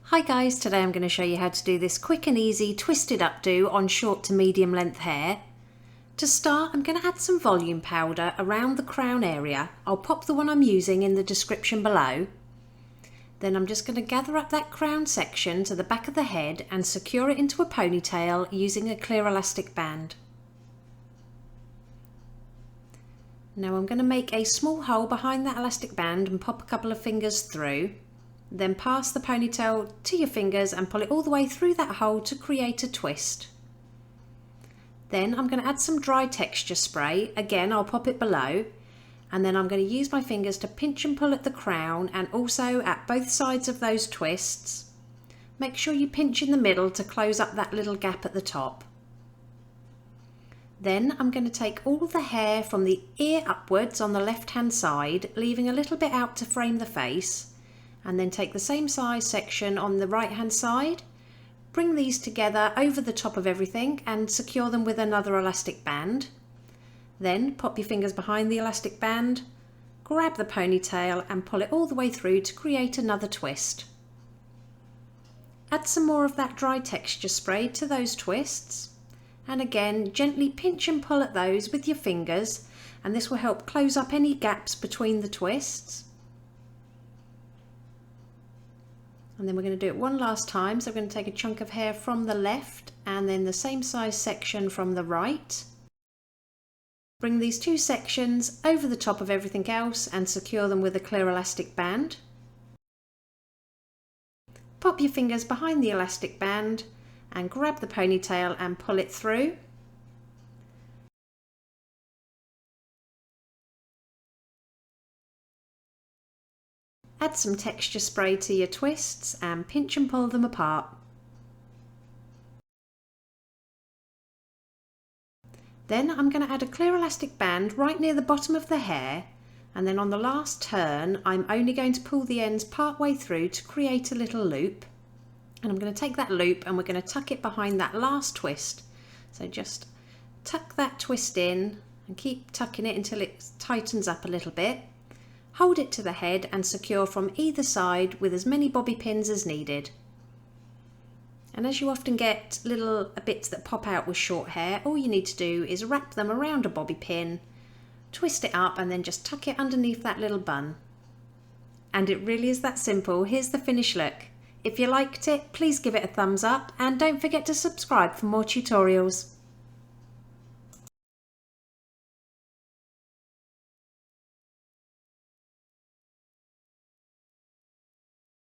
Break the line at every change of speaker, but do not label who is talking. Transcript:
Hi guys, today I'm going to show you how to do this quick and easy twisted updo on short to medium length hair. To start, I'm going to add some volume powder around the crown area. I'll pop the one I'm using in the description below. Then I'm just going to gather up that crown section to the back of the head and secure it into a ponytail using a clear elastic band. Now I'm going to make a small hole behind that elastic band and pop a couple of fingers through. Then pass the ponytail to your fingers and pull it all the way through that hole to create a twist. Then I'm going to add some dry texture spray. Again, I'll pop it below. And then I'm going to use my fingers to pinch and pull at the crown and also at both sides of those twists. Make sure you pinch in the middle to close up that little gap at the top. Then I'm going to take all the hair from the ear upwards on the left hand side, leaving a little bit out to frame the face. And then take the same size section on the right hand side, bring these together over the top of everything and secure them with another elastic band. Then pop your fingers behind the elastic band, grab the ponytail and pull it all the way through to create another twist. Add some more of that dry texture spray to those twists and again gently pinch and pull at those with your fingers, and this will help close up any gaps between the twists. And then we're going to do it one last time. So I'm going to take a chunk of hair from the left and then the same size section from the right. Bring these two sections over the top of everything else and secure them with a clear elastic band. Pop your fingers behind the elastic band and grab the ponytail and pull it through. Add some texture spray to your twists and pinch and pull them apart. Then I'm going to add a clear elastic band right near the bottom of the hair, and then on the last turn I'm only going to pull the ends part way through to create a little loop. And I'm going to take that loop and we're going to tuck it behind that last twist. So just tuck that twist in and keep tucking it until it tightens up a little bit. Hold it to the head and secure from either side with as many bobby pins as needed. And as you often get little bits that pop out with short hair, all you need to do is wrap them around a bobby pin, twist it up and then just tuck it underneath that little bun. And it really is that simple. Here's the finished look. If you liked it, please give it a thumbs up and don't forget to subscribe for more tutorials.